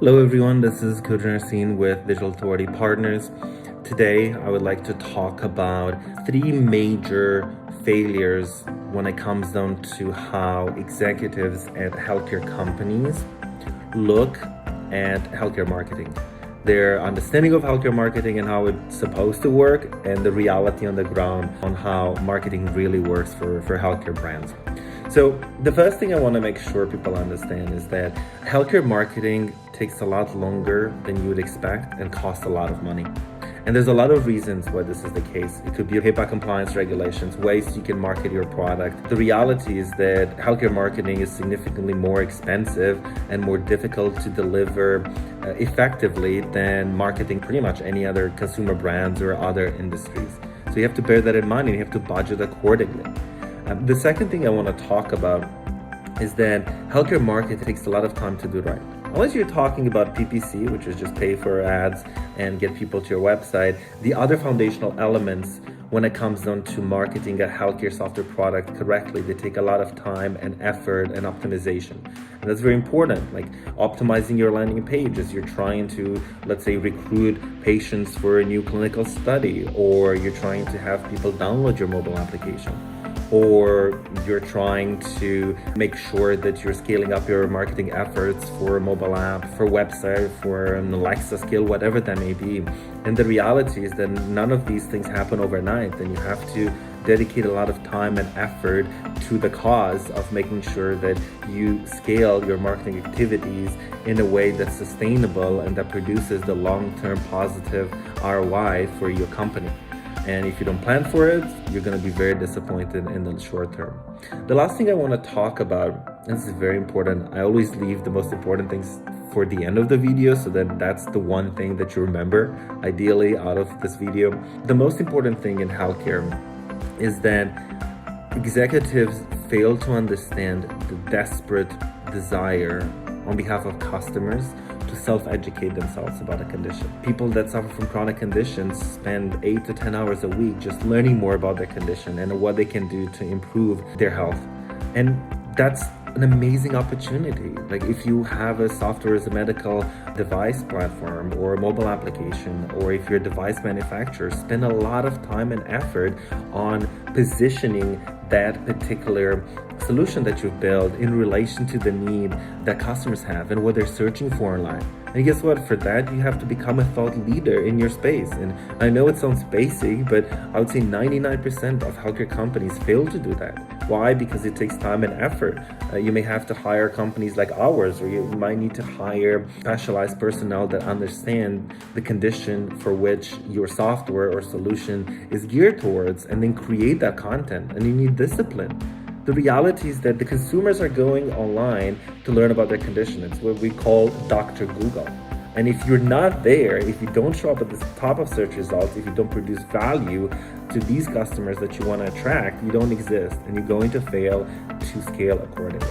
Hello everyone, this is Kudran Arsene with Digital Authority Partners. Today I would like to talk about three major failures when it comes down to how executives at healthcare companies look at healthcare marketing. Their understanding of healthcare marketing and how it's supposed to work, and the reality on the ground on how marketing really works for healthcare brands. So the first thing I want to make sure people understand is that healthcare marketing takes a lot longer than you would expect and costs a lot of money. And there's a lot of reasons why this is the case. It could be HIPAA compliance regulations, ways you can market your product. The reality is that healthcare marketing is significantly more expensive and more difficult to deliver effectively than marketing pretty much any other consumer brands or other industries. So you have to bear that in mind and you have to budget accordingly. The second thing I want to talk about is that healthcare marketing takes a lot of time to do right. Unless you're talking about PPC, which is just pay for ads and get people to your website, the other foundational elements when it comes down to marketing a healthcare software product correctly, they take a lot of time and effort and optimization. And that's very important, like optimizing your landing page as you're trying to, let's say, recruit patients for a new clinical study, or you're trying to have people download your mobile application, or you're trying to make sure that you're scaling up your marketing efforts for a mobile app, for a website, for an Alexa skill, whatever that may be. And the reality is that none of these things happen overnight, and you have to dedicate a lot of time and effort to the cause of making sure that you scale your marketing activities in a way that's sustainable and that produces the long-term positive ROI for your company. And if you don't plan for it, you're going to be very disappointed in the short term. The last thing I want to talk about, and this is very important, I always leave the most important things for the end of the video, so that that's the one thing that you remember, ideally, out of this video. The most important thing in healthcare is that executives fail to understand the desperate desire on behalf of customers to self-educate themselves about a condition. People that suffer from chronic conditions spend 8 to 10 hours a week just learning more about their condition and what they can do to improve their health. And that's an amazing opportunity. Like if you have a software as a medical device platform or a mobile application, or if you're a device manufacturer, spend a lot of time and effort on positioning that particular solution that you've built in relation to the need that customers have and what they're searching for online. And guess what? For that, you have to become a thought leader in your space. And I know it sounds basic, but I would say 99% of healthcare companies fail to do that. Why? Because it takes time and effort. You may have to hire companies like ours, or you might need to hire specialized personnel that understand the condition for which your software or solution is geared towards, and then create that content. And you need discipline. The reality is that the consumers are going online to learn about their condition. It's what we call Dr. Google. And if you're not there, if you don't show up at the top of search results, if you don't produce value to these customers that you want to attract, you don't exist, and you're going to fail to scale accordingly.